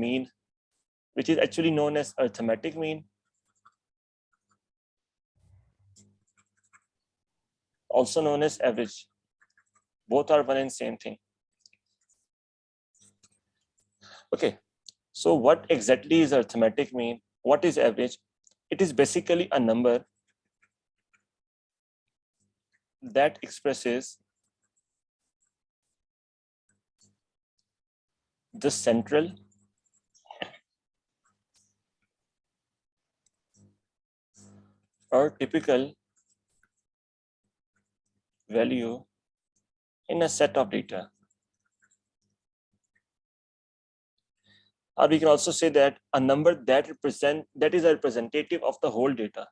mean, which is actually known as arithmetic mean, also known as average. Both are one and same thing. Okay, so what exactly is arithmetic mean? What is average? It is basically a number that expresses the central or typical value in a set of data. Or we can also say that a number that is a representative of the whole data.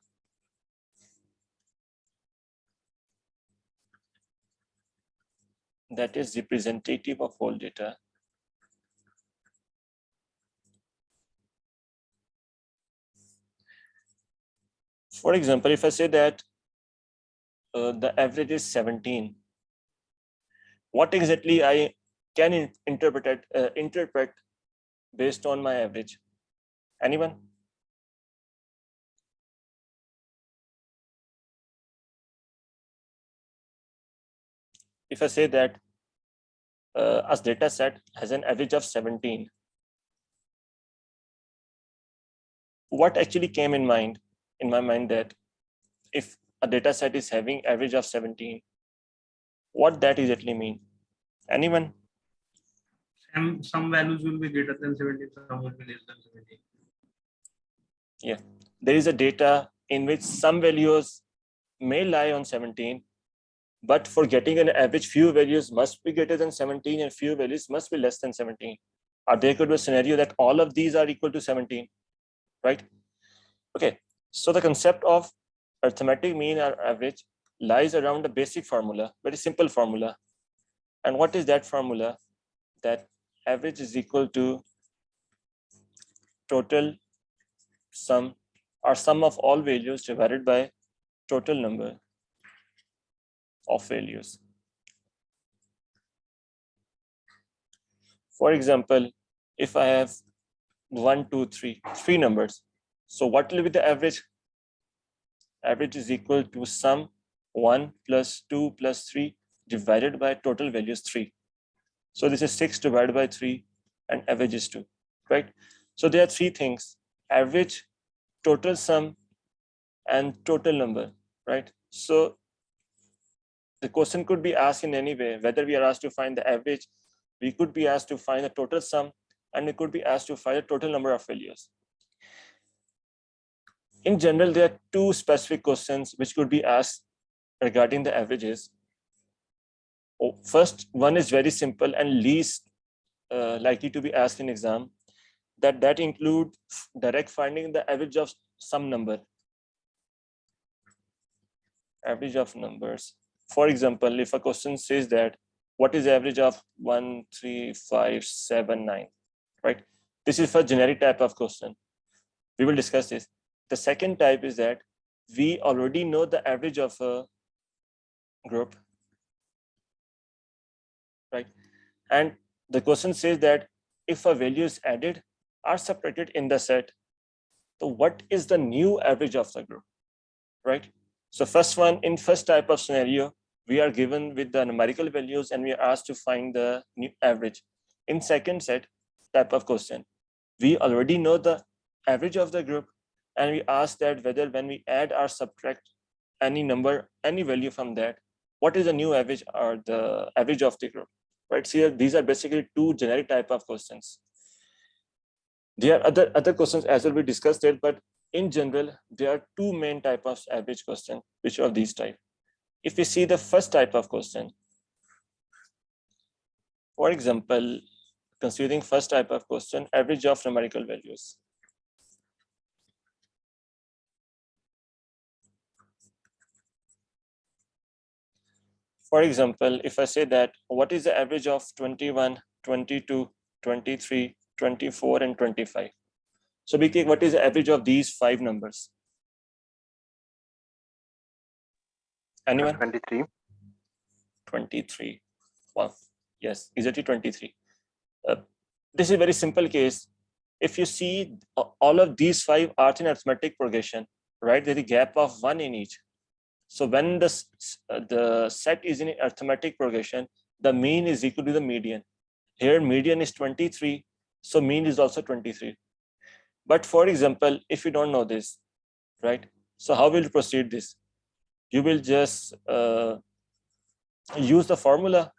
That is representative of whole data. For example, if I say that the average is 17, what exactly I can interpret based on my average? Anyone? If I say that a data set has an average of 17, what actually came in my mind that if a data set is having average of 17, what that exactly mean? Anyone? Some values will be greater than 17, some will be less than 17. Yeah, there is a data in which some values may lie on 17, but for getting an average, few values must be greater than 17 and few values must be less than 17. Or there could be a scenario that all of these are equal to 17, right? Okay, so the concept of arithmetic mean or average lies around a basic formula, very simple formula. And what is that formula? That average is equal to total sum or sum of all values divided by total number of values. For example, if I have 1, 2, 3, three numbers, so what will be the average? Average is equal to sum 1 plus 2 plus 3 divided by total values 3. So this is 6 divided by 3 and average is 2, right? So there are three things: average, total sum, and total number, right? So the question could be asked in any way, whether we are asked to find the average, we could be asked to find the total sum, and we could be asked to find the total number of values. In general, there are two specific questions which could be asked regarding the averages. First one is very simple and least likely to be asked in exam, that include direct finding the average of some number. Average of numbers. For example, if a question says that what is the average of 1, 3, 5, 7, 9, right? This is for generic type of question. We will discuss this. The second type is that we already know the average of a group, right? And the question says that if a value is added or subtracted in the set, so what is the new average of the group, right? So first type of scenario, we are given with the numerical values and we are asked to find the new average. In second set type of question, we already know the average of the group and we ask that whether when we add or subtract any number, any value from that, what is the new average or the average of the group, right? So these are basically two generic type of questions. There are other questions as well we discussed it, but in general, there are two main types of average question, which are these type. If we see the first type of question, for example, considering first type of question, average of numerical values. For example, if I say that what is the average of 21, 22, 23, 24, and 25? So BK, what is the average of these five numbers? Anyone? 23. 23. Wow. Yes, exactly 23. This is a very simple case. if you see all of these 5 are in arithmetic progression, right? There is a gap of 1 in each. So when the set is in arithmetic progression, the mean is equal to the median. Here median is 23, so mean is also 23. But for example, if you don't know this, right? So how will you proceed this? You will just use the formula,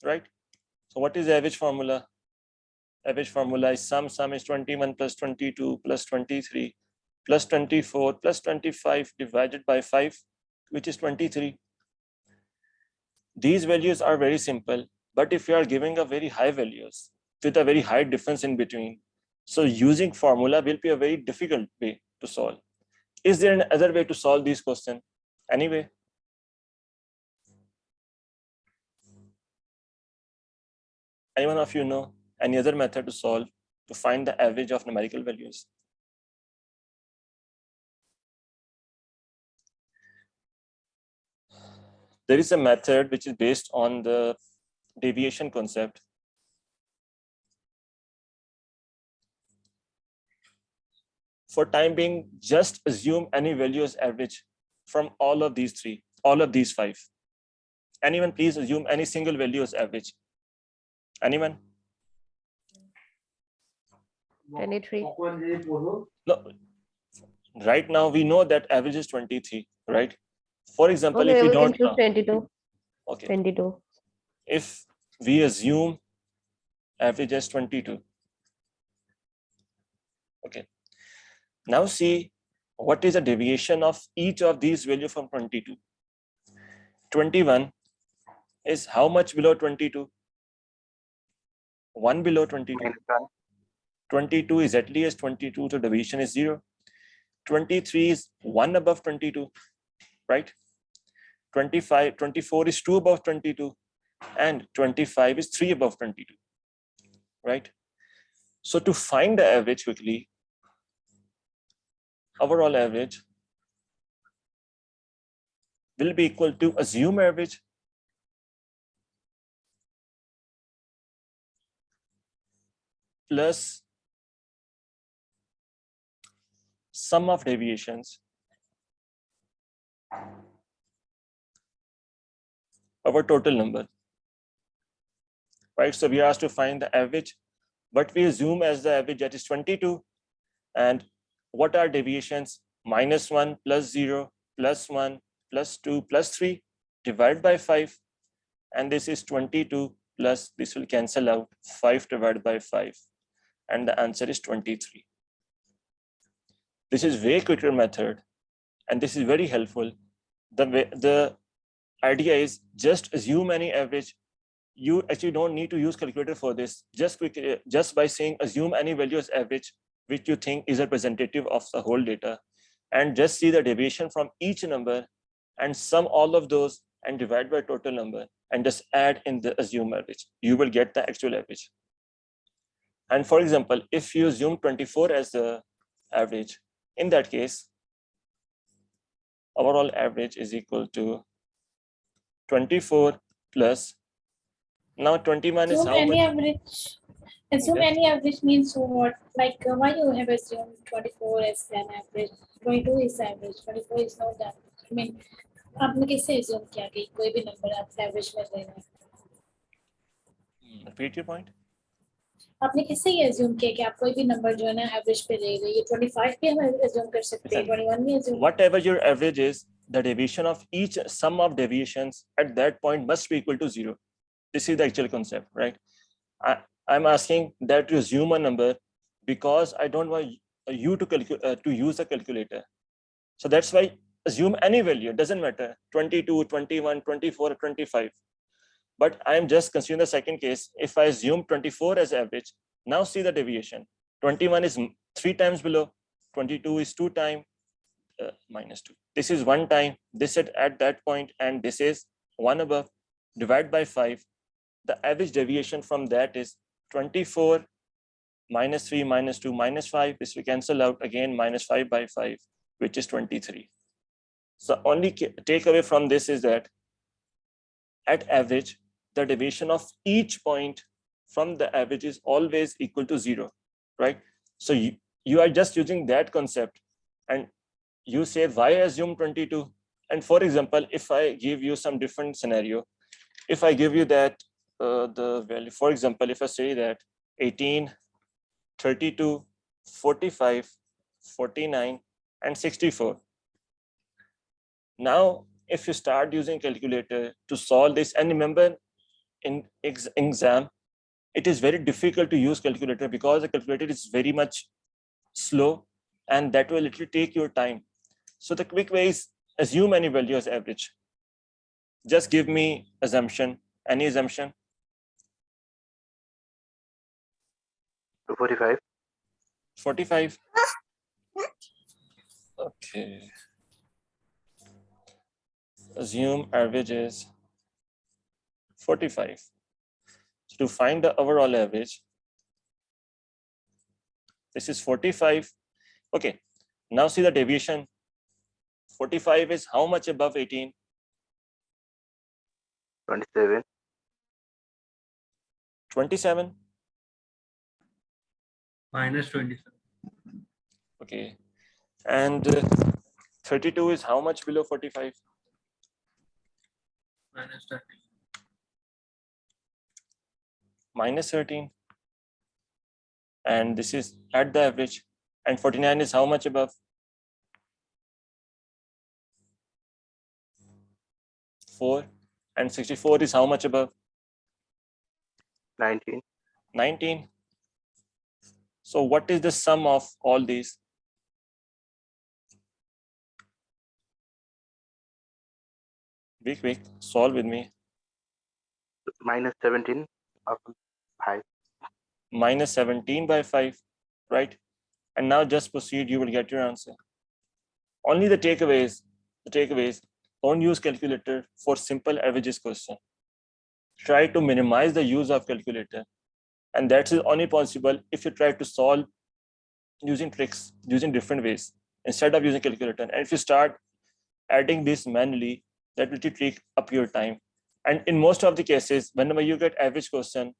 right? So what is the average formula? Average formula is sum is 21 plus 22 plus 23 plus 24 plus 25 divided by 5, which is 23. These values are very simple, but if you are giving a very high values with a very high difference in between, so using formula will be a very difficult way to solve. Is there another way to solve this question? Anyway, anyone of you know any other method to solve to find the average of numerical values? There is a method which is based on the deviation concept. For time being, just assume any value as average from all of these 5. Anyone please assume any single value as average? Anyone? 23. No. Right now we know that average is 23, right? For example, Okay, if we we can don't choose know, 22. okay, 22. if we assume average as 22, okay, now see what is the deviation of each of these values from 22. 21 is how much below 22? 1 below 22. 22 is at least 22, so deviation is 0. 23 is 1 above 22, right? 24 is 2 above 22, and 25 is 3 above 22, right? So to find the average quickly, overall average will be equal to assume average plus sum of deviations over total number, right? So we are asked to find the average, but we assume as the average that is 22. And what are deviations? -1 plus 0 plus 1 plus 2 plus 3 divided by 5. And this is 22 plus, this will cancel out, 5 divided by 5. And the answer is 23. This is way quicker method, and this is very helpful. The idea is just assume any average. You actually don't need to use calculator for this. Just by saying assume any value as average, which you think is representative of the whole data, and just see the deviation from each number and sum all of those and divide by total number and just add in the assume average. You will get the actual average. And for example, if you assume 24 as the average, in that case, overall average is equal to 24 plus, now 21 is Assume how any much? average. Assume Yes. any average means what? Like why you have assumed 24 as an average, 22 is average, 24 is not that. I mean, आपने कैसे assume किया कि कोई भी number आप average में लेना है? Repeat your point. आपने कैसे ये assume किया कि आप कोई भी number जो है ना average पे ले रहे हैं? ये 25 भी हम assume कर सकते हैं, 21 भी assume. Whatever your average is, the deviation of each sum of deviations at that point must be equal to 0. This is the actual concept, right? I'm asking that you assume a number because I don't want you to use a calculator. So that's why assume any value, it doesn't matter, 22, 21, 24, 25. But I'm just considering the second case. If I assume 24 as average, now see the deviation. 21 is 3 times below, 22 is 2 times, -2. This is 1 time, this is at that point, and this is 1 above. Divide by 5. The average deviation from that is 24 -3 -2 -5. This we cancel out again, -5 by 5, which is 23. So only takeaway from this is that at average, the deviation of each point from the average is always equal to 0, right? So you are just using that concept and you say, why assume 22? And for example, if I give you some different scenario, if I give you that the value, for example, if I say that 18, 32, 45, 49, and 64. Now, if you start using calculator to solve this, and remember in exam, it is very difficult to use calculator because the calculator is very much slow and that will literally take your time. So the quick way is assume any value as average. Just give me assumption, any assumption. 45. 45. Okay. Assume average is 45. So to find the overall average, this is 45. Okay. Now see the deviation. 45 is how much above 18? 27. 27. Minus 27. Okay. And 32 is how much below 45? Minus 13. Minus 13. And this is at the average. And 49 is how much above? 4. And 64 is how much above? 19. 19. So what is the sum of all these? Quick, solve with me. Minus 17 of 5. Minus 17 by 5, right? And now just proceed, you will get your answer. Only the takeaways, don't use calculator for simple averages question. Try to minimize the use of calculator. And that is only possible if you try to solve using tricks, using different ways, instead of using calculator. And if you start adding this manually, that will take up your time. And in most of the cases, whenever you get average question,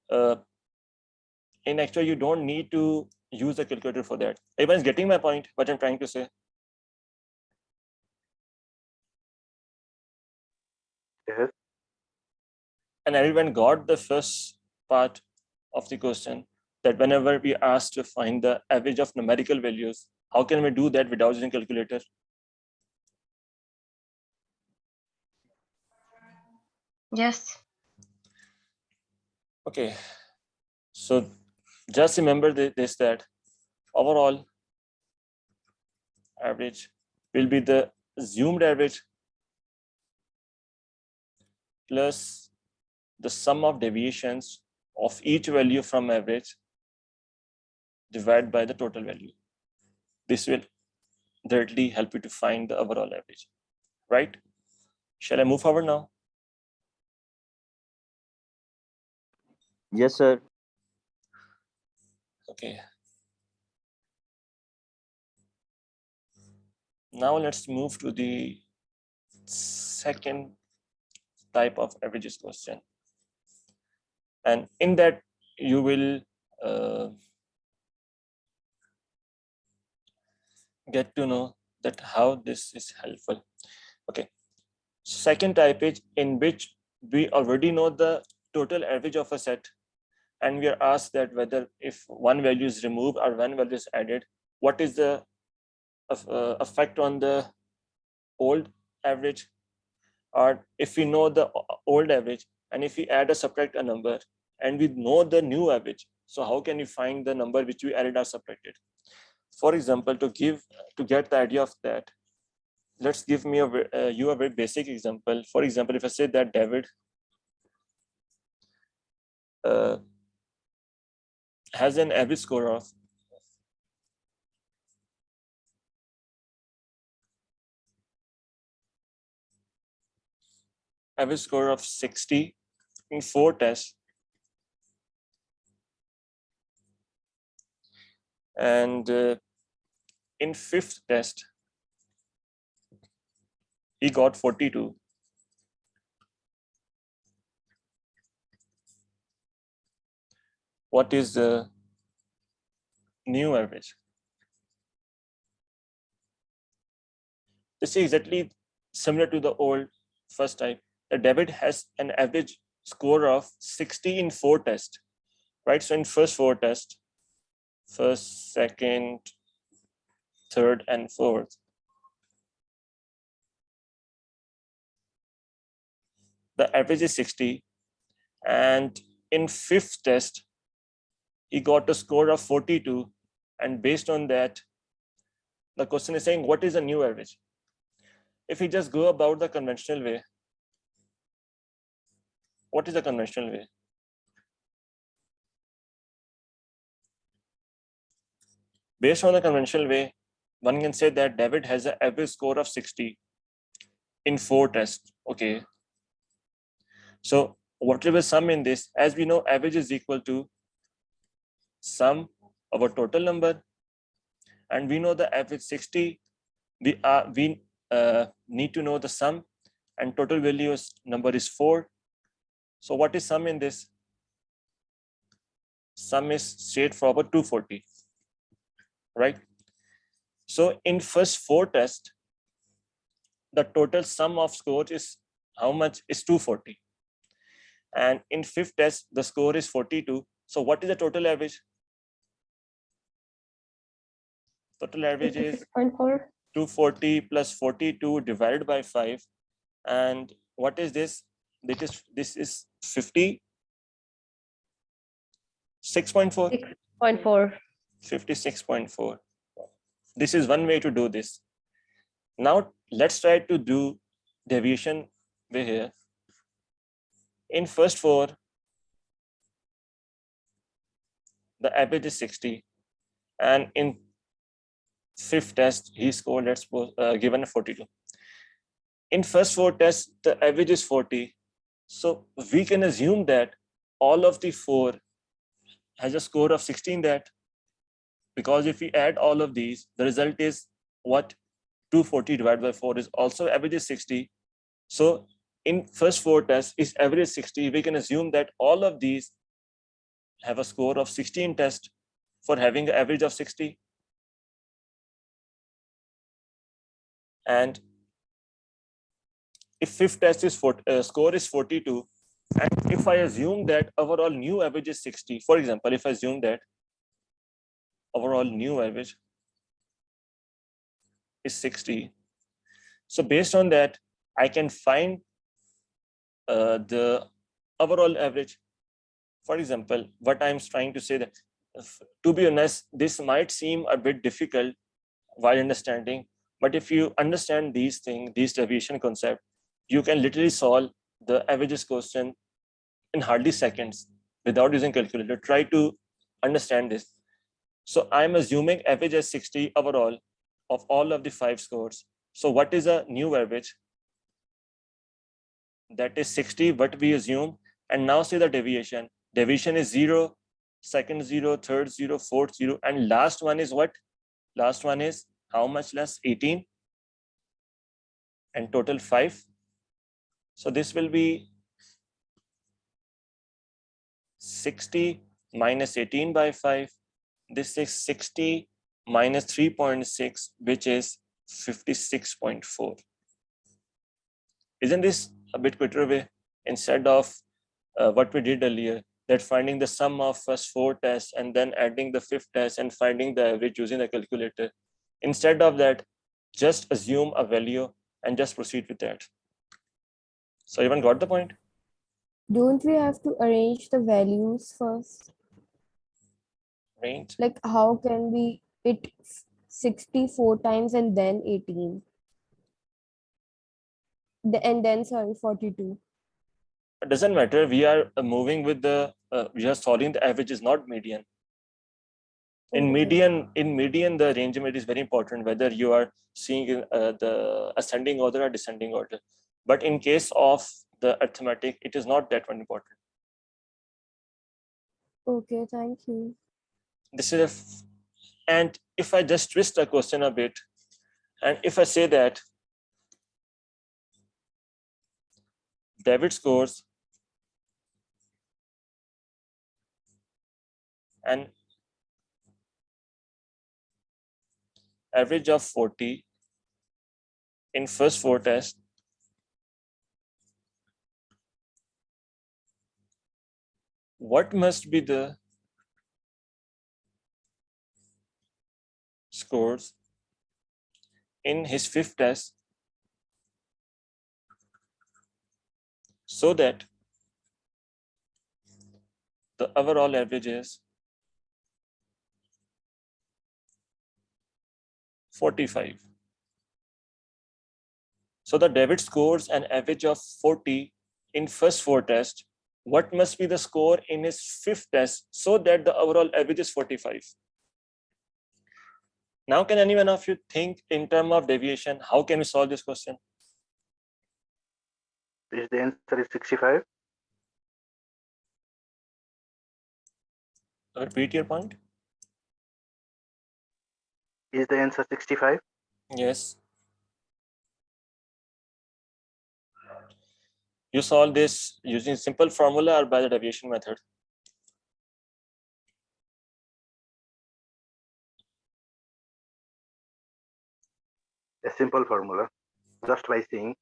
in actual, you don't need to use the calculator for that. Everyone is getting my point, what I'm trying to say? Yes. And everyone got the first part of the question, that whenever we asked to find the average of numerical values, how can we do that without using calculator? Yes. Okay, so just remember this, that overall average will be the assumed average plus the sum of deviations of each value from average divided by the total value. This will directly help you to find the overall average, right? Shall I move forward now? Yes, sir. Okay. Now let's move to the second type of averages question. And in that, you will get to know that how this is helpful. Okay. Second type is in which we already know the total average of a set, and we are asked that whether if one value is removed or one value is added, what is the effect on the old average? Or if we know the old average and if we add or subtract a number and we know the new average, so how can we find the number which we added or subtracted? For example, to get the idea of that, let's give me you a very basic example. For example, if I say that David has an average score of 60 in 4 tests, and in 5th test he got 42. What is the new average. This is exactly similar to the old first type. The David has an average score of 60 in 4 tests, right? So in first 4 tests, first, second, third, and fourth, the average is 60. And in fifth test, he got a score of 42. And based on that, the question is saying, what is the new average? If we just go about the conventional way, what is the conventional way? Based on the conventional way, one can say that David has an average score of 60 in 4 tests. Okay. So whatever sum in this, as we know, average is equal to sum of a total number, and we know the average 60. We need to know the sum, and total value is number is 4. So what is sum in this? Sum is straightforward 240, right? So in first 4 tests, the total sum of scores is how much? Is 240. And in fifth test, the score is 42. So what is the total average? Total average is 6.4. 240 plus 42 divided by 5. And what is this? This is 56.4. 6.4. 56.4. This is one way to do this. Now let's try to do deviation way here. In first 4, the average is 60. And in fifth test, he scored, let's suppose, given a 42. In first 4 tests, the average is 40. So we can assume that all of the 4 has a score of 16 that, because if we add all of these, the result is what? 240 divided by 4 is also average is 60. So in first 4 tests is average 60. We can assume that all of these have a score of 16 tests for having an average of 60. And if fifth test is score is 42, and if I assume that overall new average is 60, for example, if I assume that overall new average is 60, so based on that, I can find the overall average. For example, what I'm trying to say that, to be honest, this might seem a bit difficult while understanding, but if you understand these things, these deviation concept, you can literally solve the averages question in hardly seconds without using calculator. Try to understand this. So I'm assuming average as 60 overall of all of the 5 scores. So what is a new average? That is 60, what we assume. And now say the deviation. Deviation is 0, second 0, third 0, fourth 0, and last one is what? Last one is how much less? 18, and total 5. So this will be 60 minus 18 by 5. This is 60 minus 3.6, which is 56.4. Isn't this a bit quicker way? Instead of what we did earlier, that finding the sum of first 4 tests and then adding the 5th test and finding the average using the calculator. Instead of that, just assume a value and just proceed with that. So everyone got the point? Don't we have to arrange the values first? Right. Like how can we it 64 times and then 18? And then sorry, 42. It doesn't matter. We are moving with the, we are solving the averages, not median. In Okay. median, the arrangement is very important, whether you are seeing the ascending order or descending order. But in case of the arithmetic, it is not that one important. Okay, thank you. This is and if I just twist the question a bit, and if I say that David scores an average of 40 in first 4 tests, what must be the scores in his 5th test so that the overall average is 45. So the David scores an average of 40 in first 4 tests. What must be the score in his 5th test so that the overall average is 45? Now, can anyone of you think in terms of deviation, how can we solve this question? Is the answer is 65? Repeat your point. Is the answer 65? Yes. You solve this using simple formula or by the deviation method? A simple formula, just by seeing.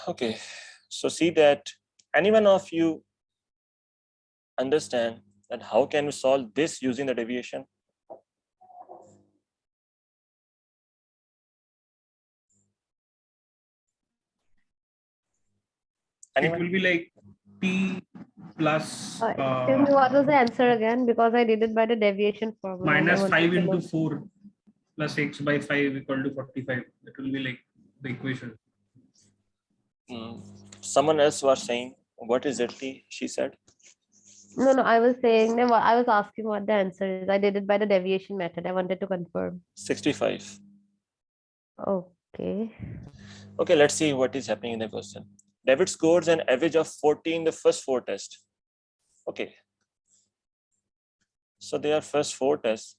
Okay, so see that anyone of you understand that how can we solve this using the deviation? It Anyone? will be like t plus Tell me what was the answer again, because I did it by the deviation formula. and I minus wanted 5 to into know. 4 plus x by 5 equal to 45. That will be like the equation. Someone else was saying, what exactly she said? No, I was saying that I was asking what the answer is. I did it by the deviation method. I wanted to confirm. 65. Okay. Okay, let's see what is happening in the question. David scores an average of 40 in the first 4 tests. Okay. So there are first 4 tests.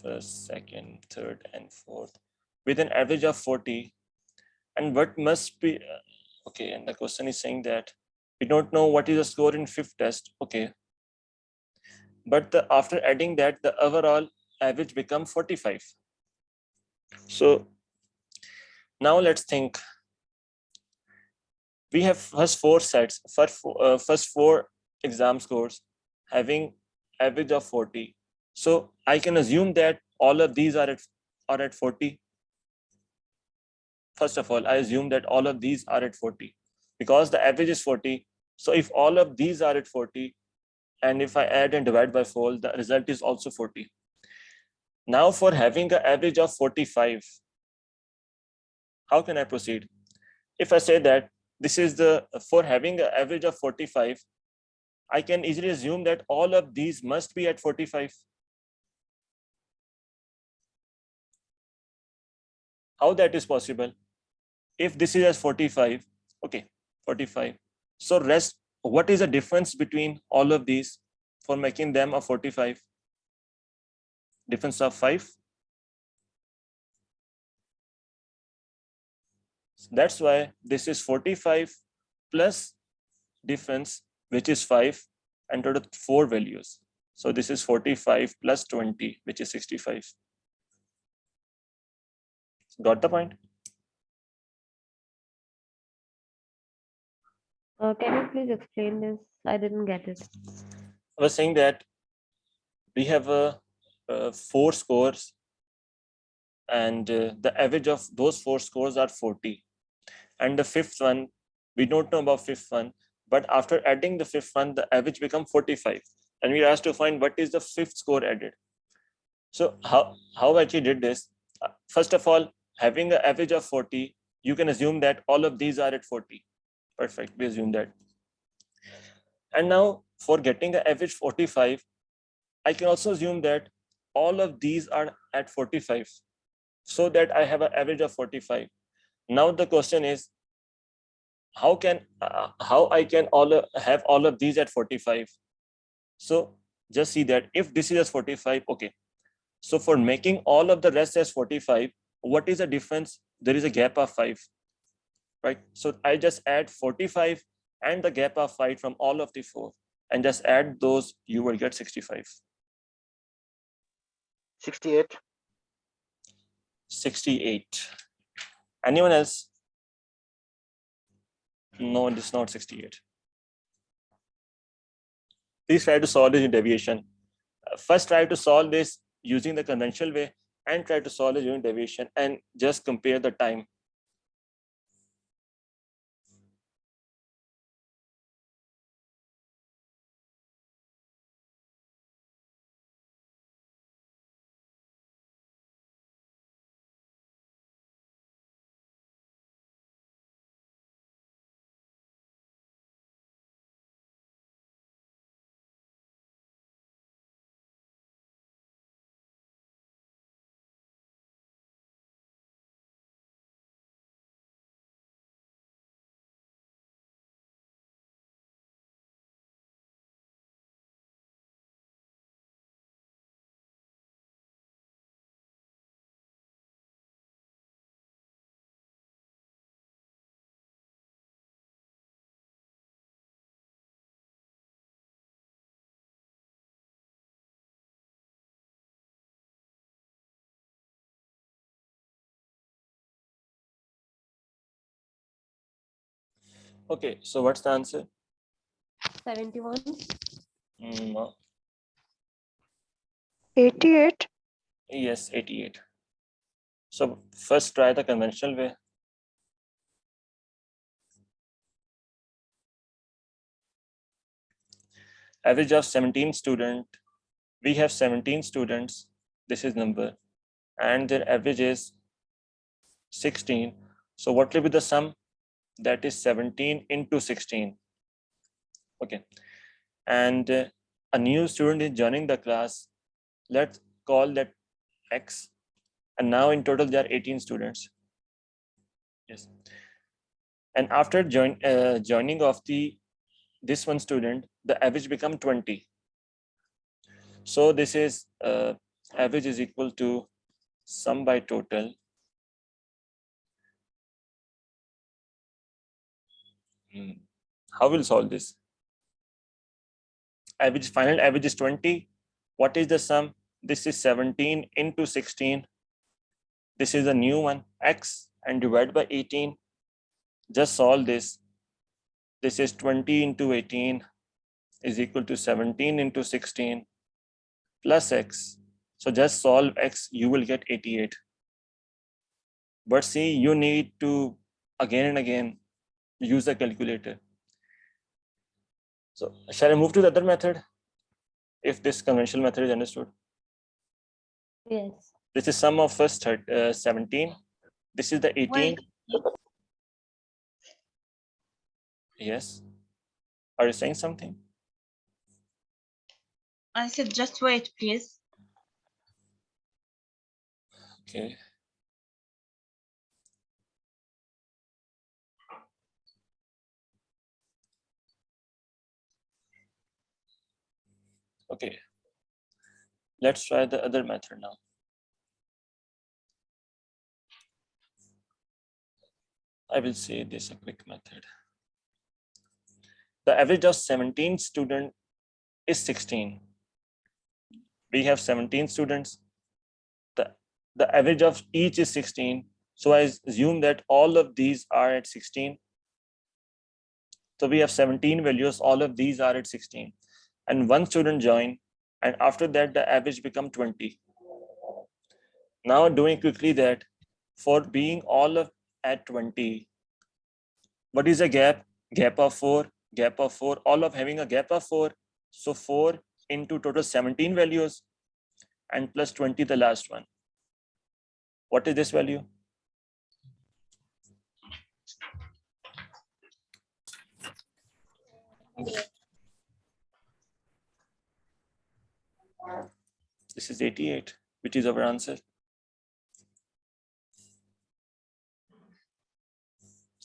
First, second, third, and fourth. With an average of 40. And what must be, okay, and the question is saying that we don't know what is the score in 5th test. Okay. But after adding that, the overall average becomes 45. So now let's think. We have first 4 sets, first 4 exam scores having average of 40. So I can assume that all of these are at 40. First of all, I assume that all of these are at 40 because the average is 40. So if all of these are at 40, and if I add and divide by 4, the result is also 40. Now for having an average of 45, how can I proceed? If I say that this is for having an average of 45, I can easily assume that all of these must be at 45. How that is possible? If this is as 45, okay, 45. So rest, what is the difference between all of these for making them a 45? Difference of 5. That's why this is 45 plus difference, which is 5, and total 4 values. So this is 45 plus 20, which is 65. Got the point? Can you please explain this? I didn't get it. I was saying that we have 4 scores, and the average of those 4 scores are 40. And the 5th one, we don't know about 5th one, but after adding the 5th one, the average becomes 45. And we are asked to find what is the 5th score added. So how I actually did this? First of all, having an average of 40, you can assume that all of these are at 40. Perfect, we assume that. And now for getting an average 45, I can also assume that all of these are at 45, so that I have an average of 45. Now the question is, how I can have all of these at 45? So just see that if this is as 45, okay. So for making all of the rest as 45, what is the difference? There is a gap of 5, right? So I just add 45 and the gap of 5 from all of the 4, and just add those, you will get 65. 68. 68. Anyone else? No, it is not 68. Please try to solve this in deviation. First, try to solve this using the conventional way and try to solve it using deviation and just compare the time. Okay, so what's the answer? 71. No. 88. Yes, 88. So first try the conventional way. Average of 17 student. We have 17 students. This is number. And their average is 16. So what will be the sum? That is 17 into 16. Okay. And a new student is joining the class. Let's call that X. And now in total, there are 18 students. Yes. And after joining of this one student, the average become 20. So this is average is equal to sum by total. How will solve this? Average, final average is 20. What is the sum? This is 17 into 16. This is a new one, X, and divide by 18. Just solve this. This is 20 into 18 is equal to 17 into 16 plus X. So just solve X, you will get 88. But see, you need to again and again use the calculator. So shall I move to the other method? If this conventional method is understood. Yes. This is sum of first 17. This is the 18. Wait. Yes. Are you saying something? I said just wait, please. Okay. Okay. Let's try the other method now. I will say this a quick method. The average of 17 students is 16. We have 17 students. The average of each is 16. So I assume that all of these are at 16. So we have 17 values, all of these are at 16. And one student join, and after that the average become 20. Now doing quickly that for being all of at 20, what is a gap? Gap of 4, gap of 4, all of having a gap of 4. So 4 into total 17 values and plus 20 the last one. What is this value? This is 88, which is our answer.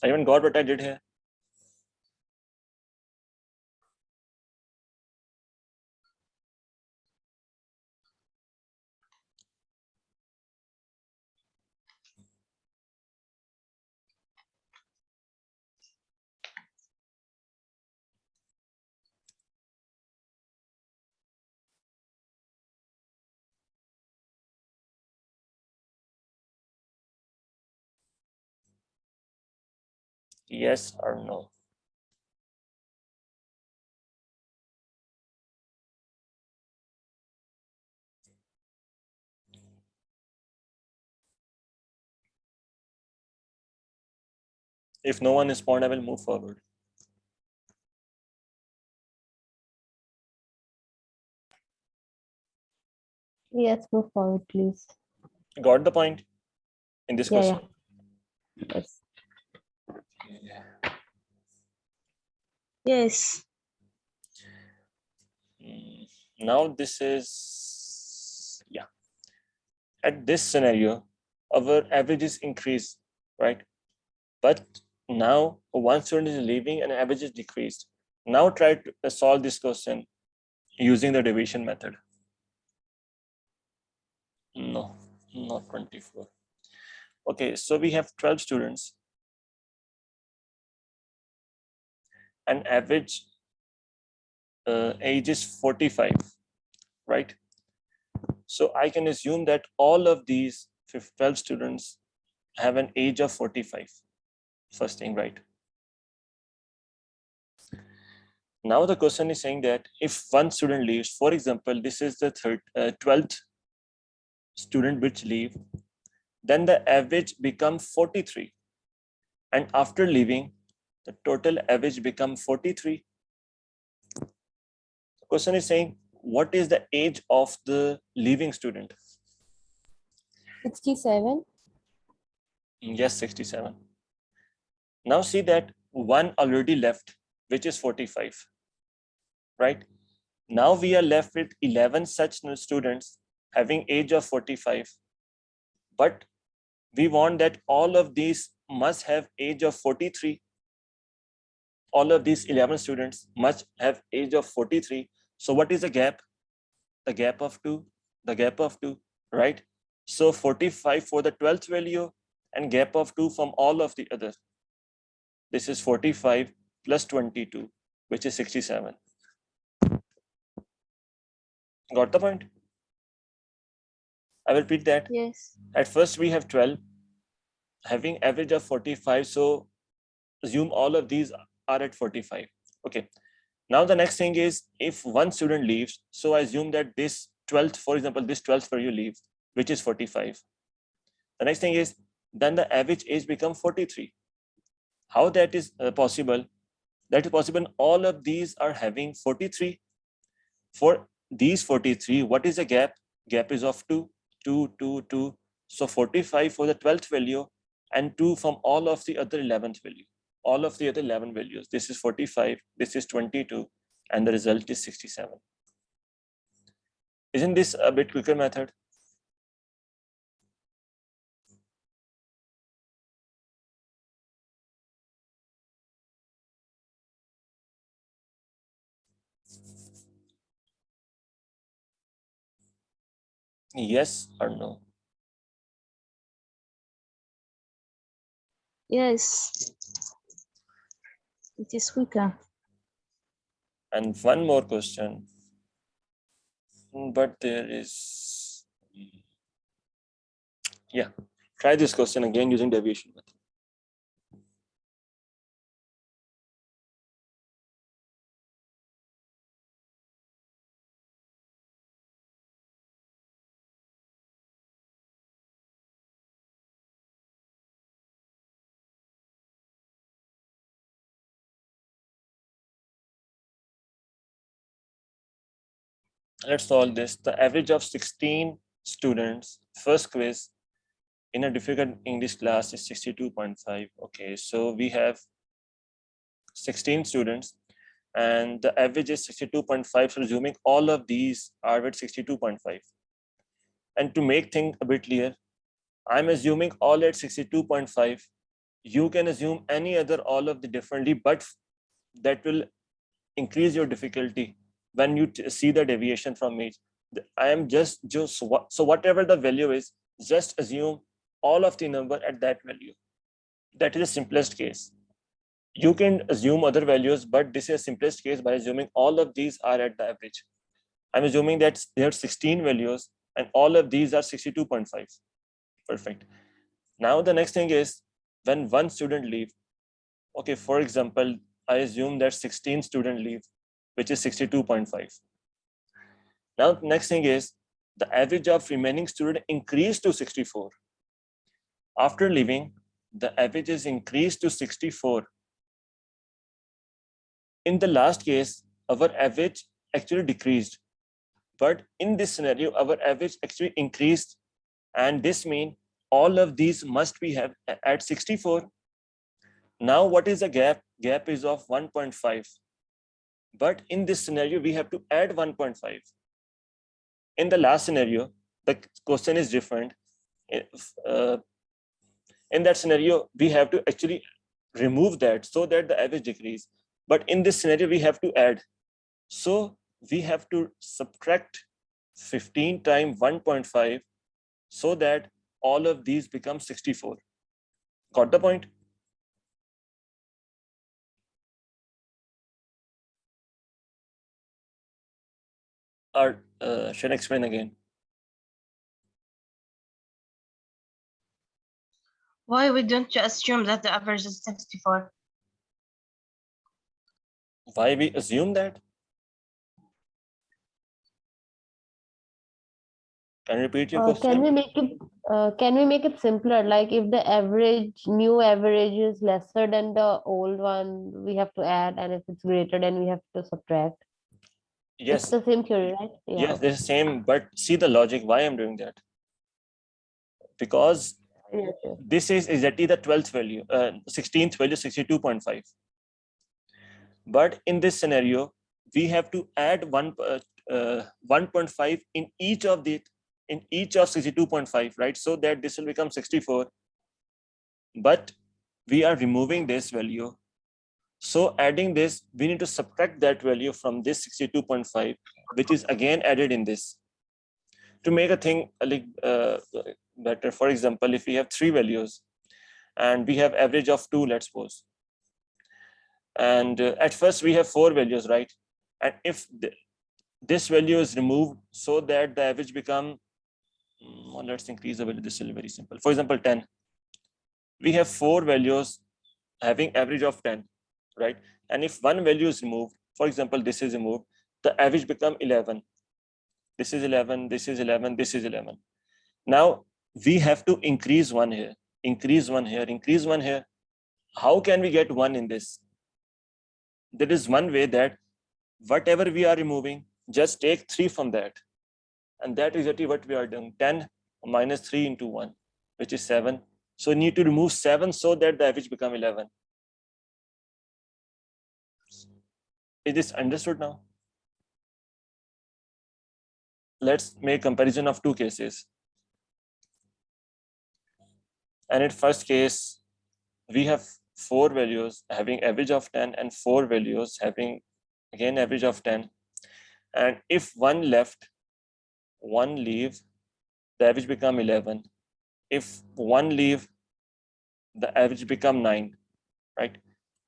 I even got what I did here. Yes or no? If no one is respond, I will move forward. Yes, move forward, please. Got the point in this Yeah, question? Yes. Yes. Now this is, yeah. At this scenario, our averages increase, right? But now one student is leaving and average is decreased. Now try to solve this question using the division method. No, not 24. Okay, so we have 12 students and average age is 45, right? So I can assume that all of these 12 students have an age of 45. First thing, right? Now the question is saying that if one student leaves, for example, this is the 12th student which leave, then the average become 43. And after leaving, the total average become 43. The question is saying, what is the age of the leaving student? 67. Yes, 67. Now see that one already left, which is 45, right? Now we are left with 11 such students having age of 45, but we want that all of these must have age of 43. All of these 11 students must have age of 43. So what is the gap? The gap of 2, the gap of 2, right? So 45 for the 12th value and gap of 2 from all of the other. This is 45 plus 22, which is 67. Got the point? I will repeat that. Yes. At first we have 12 having average of 45. So assume all of these are at 45. Okay. Now the next thing is if one student leaves, so I assume that this 12th, for example, this 12th value leaves, which is 45. The next thing is then the average age becomes 43. How that is possible? That is possible. All of these are having 43. For these 43, what is the gap? Gap is of 2, 2, 2, 2. So 45 for the 12th value and 2 from all of the other 11th value. All of the other 11 values. This is 45, this is 22, and the result is 67. Isn't this a bit quicker method? Yes or no? Yes. It is quicker. And one more question. But there is, yeah, try this question again using deviation method. Let's solve this. The average of 16 students, first quiz in a difficult English class is 62.5. Okay, so we have 16 students and the average is 62.5. So assuming all of these are at 62.5. And to make things a bit clear, I'm assuming all at 62.5. You can assume any other all of the differently, but that will increase your difficulty when you see the deviation from each. I am just so whatever the value is, just assume all of the number at that value. That is the simplest case. You can assume other values, but this is the simplest case by assuming all of these are at the average. I'm assuming that there are 16 values and all of these are 62.5. Perfect. Now the next thing is when one student leaves, Okay, for example, I assume that 16 students leave, which is 62.5. Now, next thing is the average of remaining student increased to 64. After leaving, the average is increased to 64. In the last case, our average actually decreased. But in this scenario, our average actually increased. And this means all of these must be have at 64. Now, what is the gap? Gap is of 1.5. But in this scenario, we have to add 1.5. In the last scenario, the question is different. In that scenario, we have to actually remove that so that the average decrease. But in this scenario, we have to add. So we have to subtract 15 times 1.5 so that all of these become 64. Got the point? Or should I explain again? Why we don't just assume that the average is 64? Why we assume that? Can you repeat your question? Can we make it simpler? Like if the new average is lesser than the old one, we have to add, and if it's greater, then we have to subtract. Yes. It's the same theory, right? Yeah. Yes, they're the same, but see the logic why I'm doing that. Because Yes, yes. this is exactly the 12th value, 16th value, 62.5. But in this scenario, we have to add 1.5 in each of 62.5, right? So that this will become 64. But we are removing this value. So adding this, we need to subtract that value from this 62.5, which is again added in this. To make a thing better, for example, if we have 3 values and we have average of 2, let's suppose. And at first we have 4 values, right? And if this value is removed so that the average become, let's increase the value, this will be very simple. For example, 10. We have 4 values having average of 10, right? And if one value is removed, for example, this is removed, the average become 11. This is 11, this is 11, this is 11. Now we have to increase 1 here, increase 1 here, increase 1 here. How can we get 1 in this? There is one way that whatever we are removing, just take 3 from that. And that is exactly what we are doing. 10 minus 3 into 1, which is 7. So you need to remove 7 so that the average become 11. Is this understood now? Let's make comparison of 2 cases. And in first case, we have 4 values having average of 10 and 4 values having again average of 10. And if one left, one leave, the average become 11. If one leave, the average become 9, right?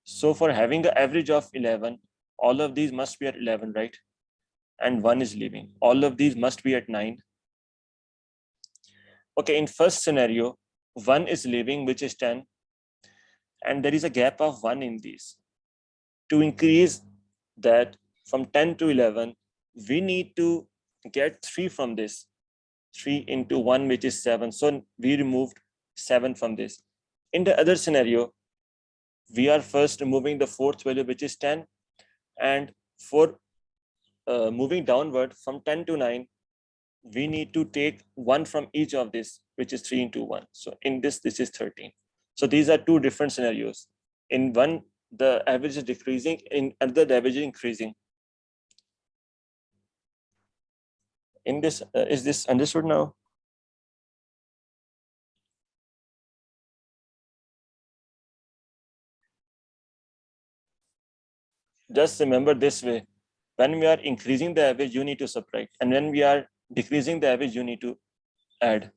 So for having an average of 11, all of these must be at 11, right? And 1 is leaving. All of these must be at 9. Okay, in first scenario, 1 is leaving, which is 10. And there is a gap of 1 in these. To increase that from 10 to 11, we need to get 3 from this. 3 into 1, which is 7. So we removed 7 from this. In the other scenario, we are first removing the 4th value, which is 10. And for moving downward from 10 to 9, we need to take 1 from each of this, which is 3 into 1. So in this is 13. So these are 2 different scenarios. In one, the average is decreasing. In another, the average is increasing. In this, is this understood now? Just remember this way. When we are increasing the average, you need to subtract. And when we are decreasing the average, you need to add.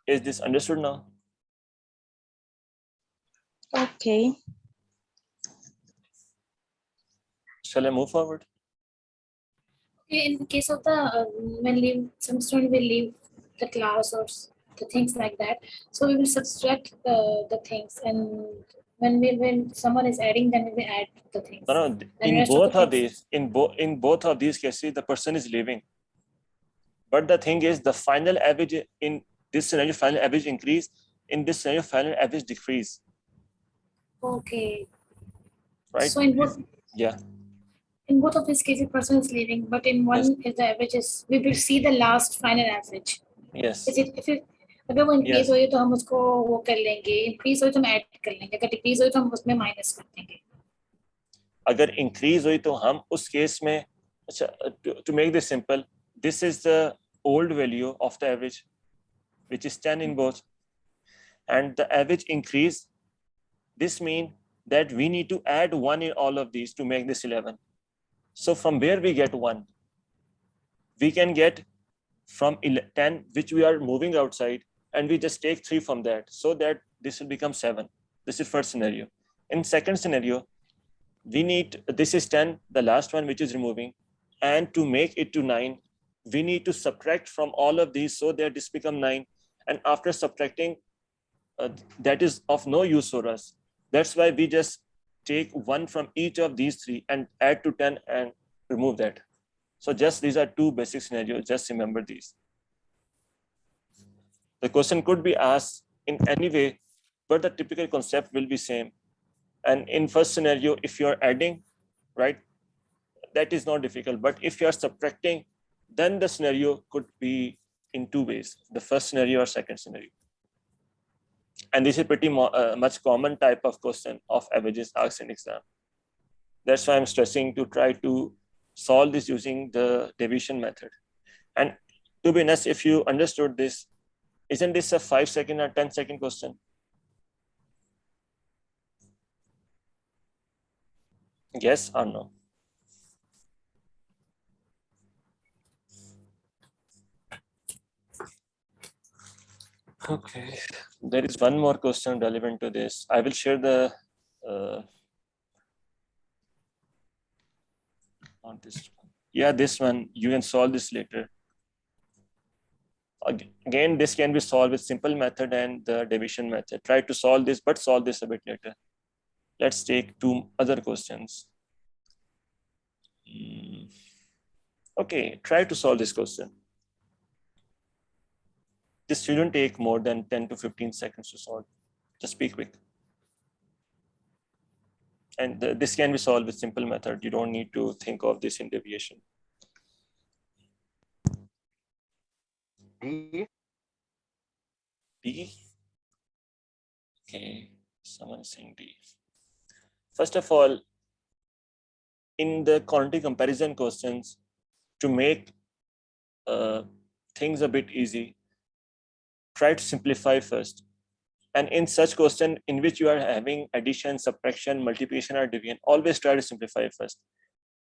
Is this understood now? Okay. Shall I move forward? Okay, in the case of the when leave, some student will leave the class or the things like that. So we will subtract the things, and when someone is adding, then we will add the things. No, And in rest both the of things- these, in both of these cases, the person is leaving. But the thing is, the final average in this scenario, final average increase. In this scenario, final average decrease. Okay. Right? So in both of these cases, person is leaving, but in one is the average is we will see the last final average. Yes. Is it if अगर वो increase हो तो हम उसको वो कर लेंगे, increase हो तो हम add कर लेंगे, अगर decrease हो तो हम उसमें minus कर देंगे. अगर increase हुई तो हम उस केस में अच्छा to make this simple, this is the old value of the average, which is 10 in both, and the average increase. This means that we need to add 1 in all of these to make this 11. So from where we get 1? We can get from 10, which we are moving outside, and we just take 3 from that, so that this will become 7. This is first scenario. In second scenario, we need, this is 10, the last one which is removing, and to make it to 9, we need to subtract from all of these so that this become 9. And after subtracting, that is of no use for us. That's why we just take 1 from each of these 3 and add to 10 and remove that. So just these are 2 basic scenarios. Just remember these. The question could be asked in any way, but the typical concept will be same. And in first scenario, if you're adding, right, that is not difficult. But if you're subtracting, then the scenario could be in 2 ways, the first scenario or second scenario. And this is pretty much common type of question of averages asked in exam. That's why I'm stressing to try to solve this using the division method. And to be honest, if you understood this, isn't this a 5-second or 10-second question? Yes or no? Okay, there is one more question relevant to this. I will share the on this one. Yeah, this one, you can solve this later. Again, this can be solved with simple method and the division method. Try to solve this, but solve this a bit later. Let's take 2 other questions. Okay, try to solve this question. This shouldn't take more than 10 to 15 seconds to solve. Just be quick. And this can be solved with simple method. You don't need to think of this in deviation. D. D. Okay, someone is saying D. First of all, in the quantity comparison questions, to make things a bit easy, try to simplify first. And in such question in which you are having addition, subtraction, multiplication, or division, always try to simplify first.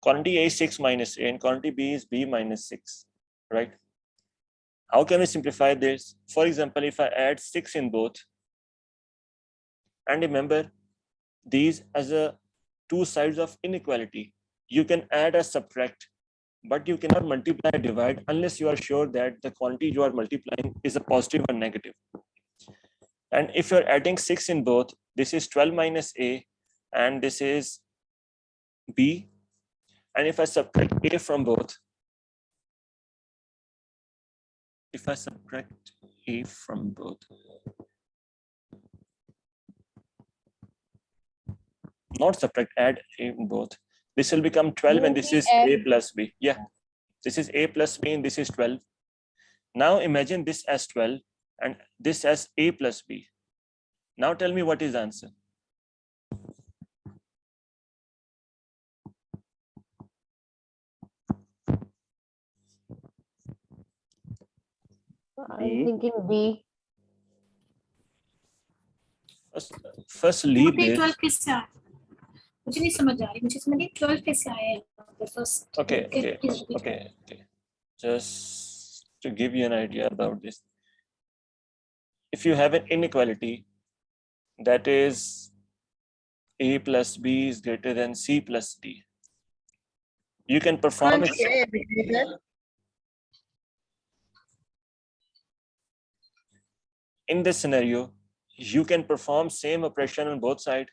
Quantity A is 6 minus A, and quantity B is B minus 6, right? How can we simplify this? For example, if I add 6 in both, and remember these as a 2 sides of inequality, you can add or subtract, but you cannot multiply or divide unless you are sure that the quantity you are multiplying is a positive or negative. And if you're adding 6 in both, this is 12 minus A, and this is B. And if I subtract A from both, not subtract, add A in both, this will become 12, and this is A plus B. Yeah, this is A plus B, and this is 12. Now imagine this as 12 and this as A plus B. Now tell me what is the answer. I'm thinking B. First leave this. 12 कैसे आया? मुझे नहीं समझ आ रही, मुझे समझ नहीं 12 कैसे आया है? First, Okay. Just to give you an idea about this. If you have an inequality that is A plus B is greater than C plus D, you can perform it. in this scenario, you can perform same operation on both sides.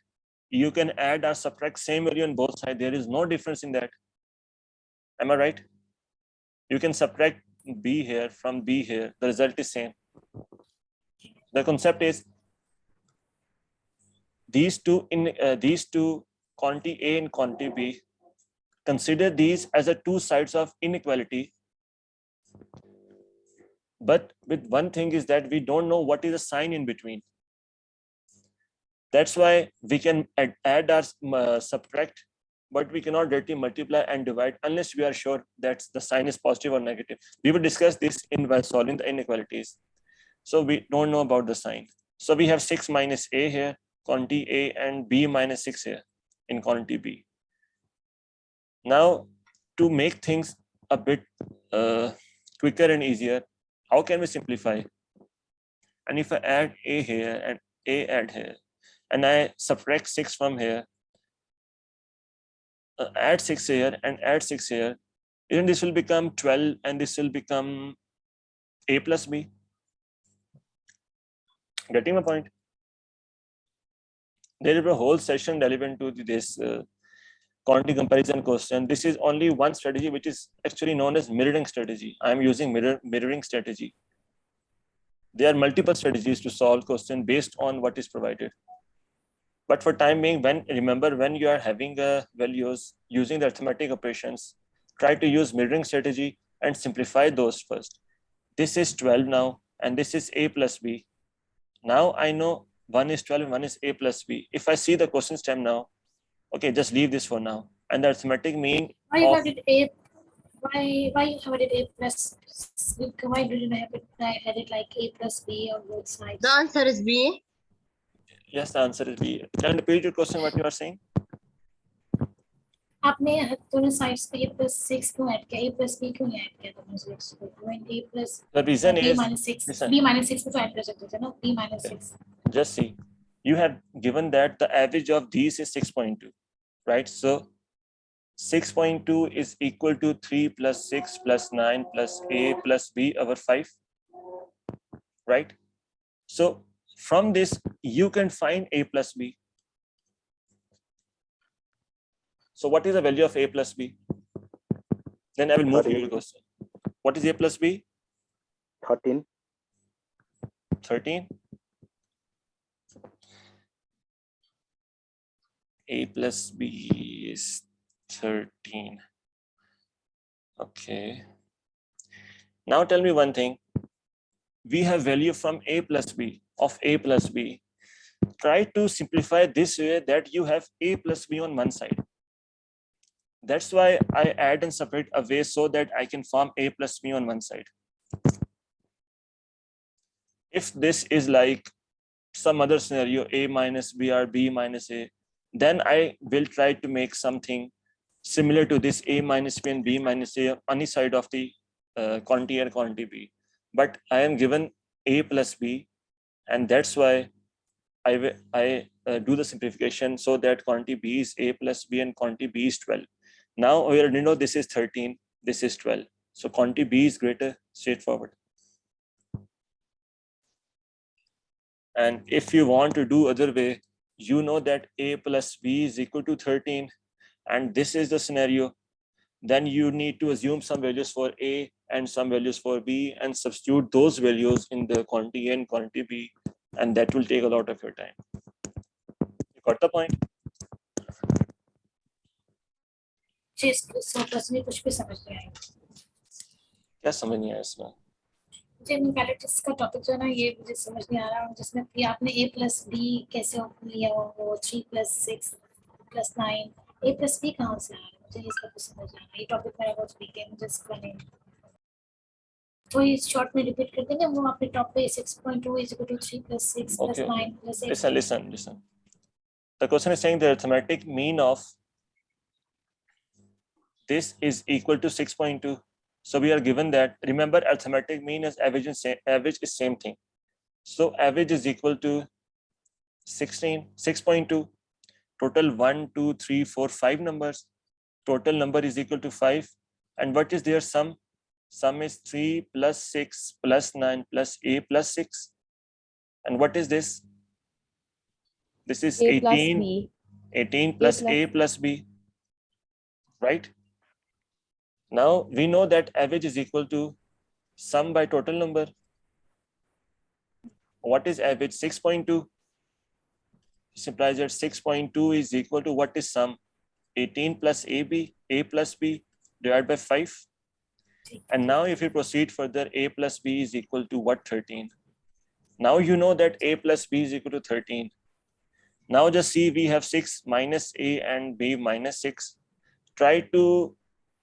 You can add or subtract same value on both sides. There is no difference in that. Am I right? You can subtract b here from b here. The result is same. The concept is these two quantity A and quantity B, consider these as a two sides of inequality. But with one thing is that we don't know what is the sign in between. That's why we can add or subtract, but we cannot directly multiply and divide unless we are sure that the sign is positive or negative. We will discuss this in while solving the inequalities. So we don't know about the sign. So we have 6 minus A here, quantity A, and B minus 6 here in quantity B. Now, to make things a bit quicker and easier, how can we simplify? And if I add A here and A add here, and I subtract 6 from here, add 6 here and add 6 here, then this will become 12 and this will become A plus B. Getting my point? There is a whole session relevant to this quantity comparison question. This is only one strategy, which is actually known as mirroring strategy. I am using mirroring strategy. There are multiple strategies to solve question based on what is provided. But for time being, remember when you are having values using the arithmetic operations, try to use mirroring strategy and simplify those first. This is 12 now, and this is A plus B. Now I know one is 12 and one is A plus B. If I see the question stem now, okay, just leave this for now. And the arithmetic mean Why you have it A? Why you have it A plus? Why didn't I had it like A plus B on both sides? The answer is B. yes, the answer is B. Can you repeat your question? What you are saying? आपने दोनों sides पे A plus 6 क्यों add किया? A plus B क्यों नहीं add किया दोनों sides पे? When A plus The reason B is minus 6, listen, B minus 6 को तो ऐड कर सकते थे ना? B minus 6. just see, you have given that the average of these is 6.2, right? So 6.2 is equal to 3 plus 6 plus 9 plus A plus B over 5, right? So from this, you can find A plus B. So what is the value of A plus B? Then I will move to your question. What is A plus B? 13. 13. A plus B is 13. Okay. Now tell me one thing. We have value from A plus B of A plus B. Try to simplify this way that you have A plus B on one side. That's why I add and separate away so that I can form A plus B on one side. If this is like some other scenario, A minus B or B minus A, then I will try to make something similar to this A minus B and B minus A on the side of the quantity and quantity B. But I am given A plus B, and that's why I do the simplification so that quantity B is A plus B and quantity B is 12. Now we already know this is 13, this is 12. So quantity B is greater, straightforward. And if you want to do other way, you know that A plus B is equal to 13, and this is the scenario. Then you need to assume some values for A and some values for B and substitute those values in the quantity A and quantity B, and that will take a lot of your time. You got the point? So personally कुछ भी समझ नहीं आया. क्या समझ नहीं आया इसमें? मुझे मैथमेटिक्स का टॉपिक जो है ना ये मुझे समझ नहीं आ रहा, जिसमें कि आपने A plus B कैसे लिया वो 3 plus 6 plus 9 A plus B कहाँ से आ रहा है? मुझे इसका कुछ समझ नहीं आ रहा. ये टॉपिक मेरा बहुत वीक है, मुझे इसका नहीं. तो ये शॉर्ट में रिपीट कर देंगे. वो आपने टॉप पे 6.2 is equal to 3 plus 6 plus 9 plus 8. Listen. The question is saying the arithmetic mean of this is equal to 6.2. So we are given that, remember arithmetic mean is average, and average is same thing. So average is equal to 6.2. Total 1, 2, 3, 4, 5 numbers. Total number is equal to 5. And what is their sum? Sum is 3 plus 6 plus 9 plus A plus 6. And what is this? This is A plus 18, B. 18 plus plus- A plus B, right? Now we know that average is equal to sum by total number. What is average? 6.2. This implies that 6.2 is equal to what is sum? 18 plus AB, A plus B divided by 5. And now if we proceed further, A plus B is equal to what? 13. Now you know that A plus B is equal to 13. Now just see, we have 6 minus A and B minus 6. Try to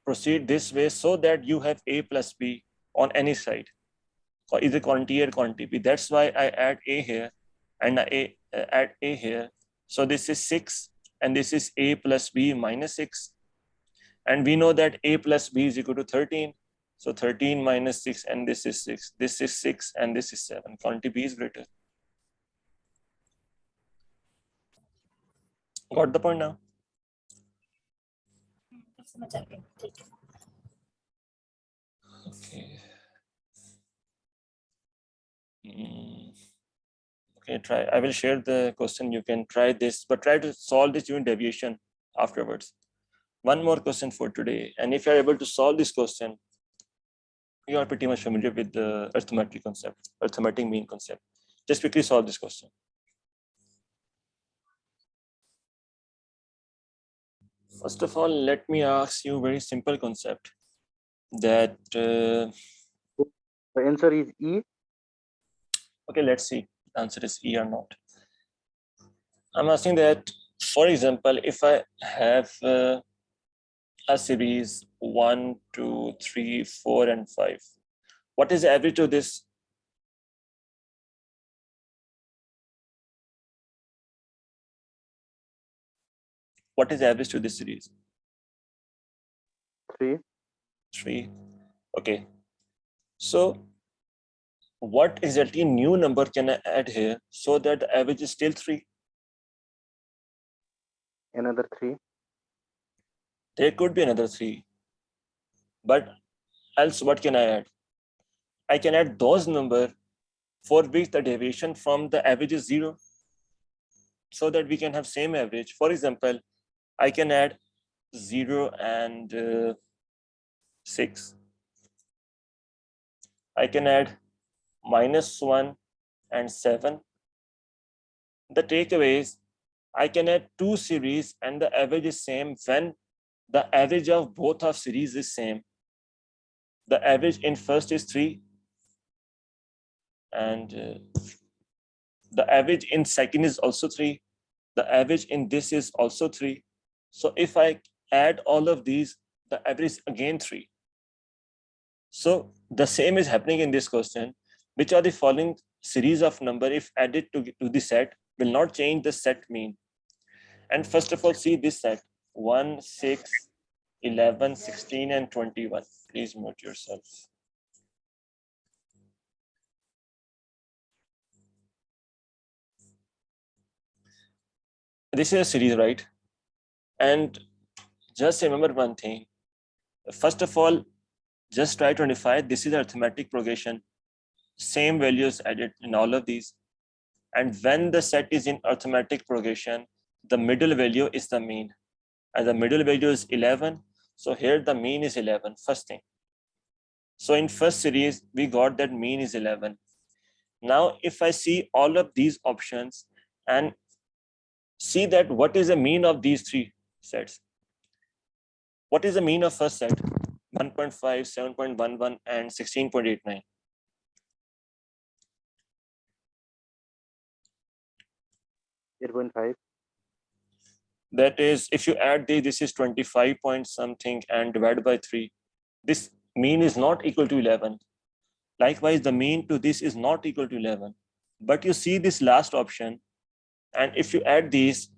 proceed this way so that you have A plus B on any side, or either quantity or quantity B. That's why I add A here and I add A here. So this is 6 and this is A plus B minus 6. And we know that A plus B is equal to 13. So 13 minus 6 and this is 6. This is 6 and this is 7. Quantity B is greater. Got the point now? समझ आ गया, ठीक है। Okay. Okay, try. I will share the question. You can try this, but try to solve this unit deviation afterwards. One more question for today. And if you're able to solve this question, you are pretty much familiar with the arithmetic concept, arithmetic mean concept. Just quickly solve this question. First of all, let me ask you a very simple concept that, The answer is E. okay, let's see, the answer is E or not. I'm asking that, for example, if I have a series 1, 2, 3, 4, and 5, what is the average of this? What is the average to this series? 3. 3. Okay. So what exactly new number can I add here so that the average is still 3? Another 3. There could be another 3. But else what can I add? I can add those numbers for which the deviation from the average is 0, so that we can have same average. For example, I can add 0 and 6. I can add -1 and 7. The takeaway is I can add 2 series and the average is same when the average of both of series is same. The average in first is 3 and the average in second is also 3. The average in this is also 3. So if I add all of these, the average is again 3. So the same is happening in this question. Which are the following series of number if added to the set will not change the set mean? And first of all, see this set: 1, 6, 11, 16, and 21. Please mute yourself. This is a series, right? And just remember one thing. First of all, just try to identify this is arithmetic progression. Same values added in all of these. And when the set is in arithmetic progression, the middle value is the mean. And the middle value is 11. So here the mean is 11, first thing. So in first series, we got that mean is 11. Now, if I see all of these options and see that what is the mean of these 3 sets? What is the mean of first set? 1.5, 7.11, and 16.89. That is, if you add this is 25 point something and divide by 3. This mean is not equal to 11. Likewise, the mean to this is not equal to 11. But you see this last option, and if you add these,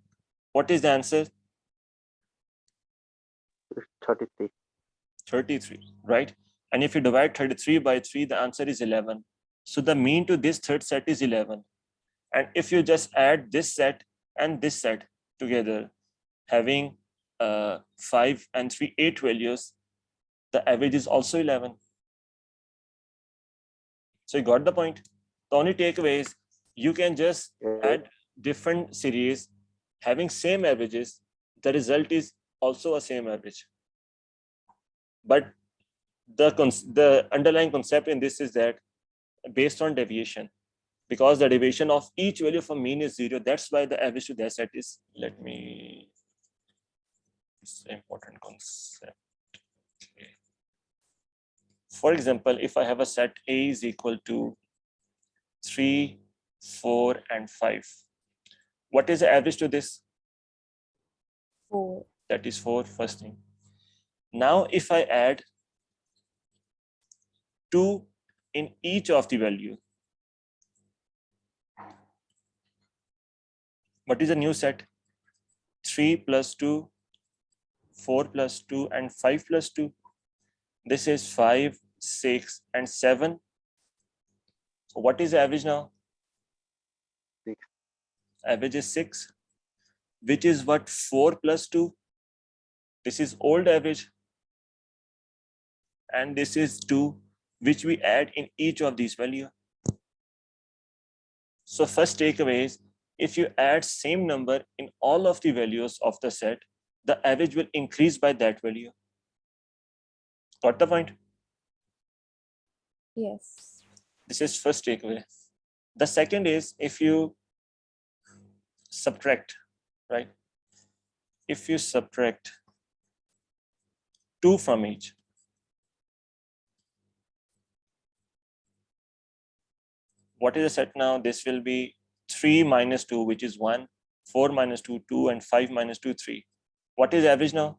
what is the answer? 33. 33, right? And if you divide 33 by 3, the answer is 11. So the mean to this third set is 11. And if you just add this set and this set together, having 5 and 3, 8 values, the average is also 11. So you got the point. The only takeaway is You can just Yes. add different series having same averages. The result is also a same average. But the underlying concept in this is that based on deviation, because the deviation of each value from mean is 0, that's why the average to that set is, let me, it's an important concept. Okay. For example, if I have a set A is equal to 3, 4, and 5, what is the average to this? 4. That is 4, first thing. Now, if I add 2 in each of the value, what is the new set? 3 plus 2, 4 plus 2, and 5 plus 2. This is 5, 6, and 7. So what is the average now? 6. Average is 6, which is what? 4 plus 2. This is old average. And this is 2, which we add in each of these values. So first takeaway is, if you add same number in all of the values of the set, the average will increase by that value. Got the point? Yes. This is first takeaway. The second is, if you subtract, right? If you subtract 2 from each, what is the set now? This will be 3 minus 2, which is 1, 4 minus 2, 2, and 5 minus 2, 3. What is average now?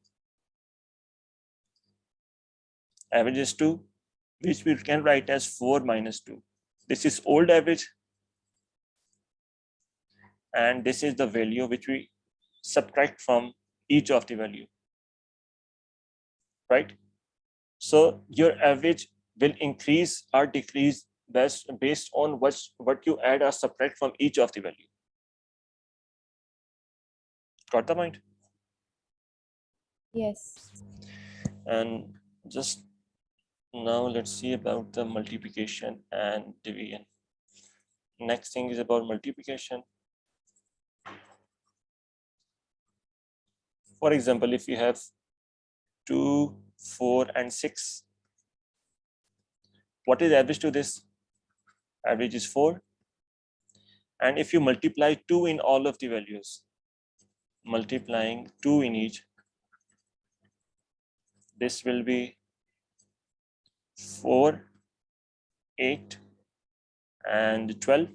Average is 2, which we can write as 4 minus 2. This is old average. And this is the value which we subtract from each of the value, right? So your average will increase or decrease based on what you add or subtract from each of the value. Got the point? Yes. And just now let's see about the multiplication and division. Next thing is about multiplication. For example, if you have 2, 4, and 6, what is average to this? Average is 4. And if you multiply 2 in all of the values, multiplying 2 in each, this will be 4, 8, and 12.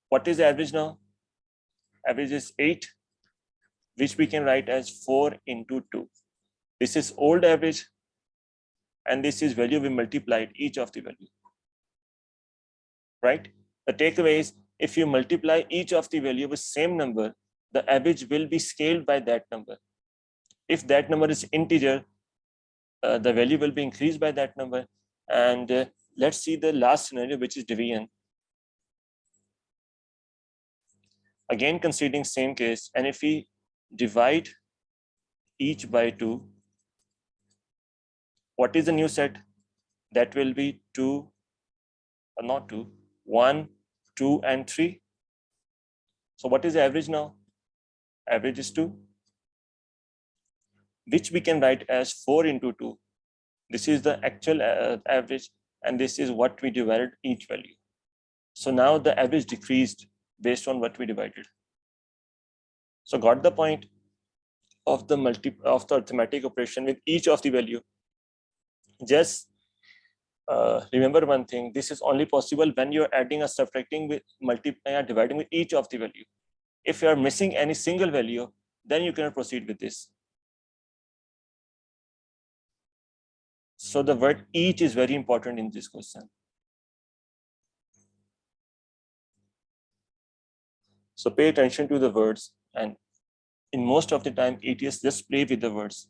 What is the average now? Average is 8, which we can write as 4 into 2. This is old average, and this is value we multiplied each of the value, right? The takeaway is, if you multiply each of the value with same number, the average will be scaled by that number. If that number is integer, the value will be increased by that number. And let's see the last scenario, which is division. Again, considering same case, and if we divide each by 2, what is the new set? That will be 2, not 2, 1, 2, and 3. So what is the average now? Average is 2, which we can write as 4 into 2. This is the actual average, and this is what we divided each value. So now the average decreased based on what we divided. So got the point of the arithmetic operation with each of the value. Just remember one thing: this is only possible when you're adding or subtracting with multiplying or dividing with each of the value. If you are missing any single value, then you cannot proceed with this. So the word each is very important in this question. So pay attention to the words, and in most of the time, ETS just play with the words.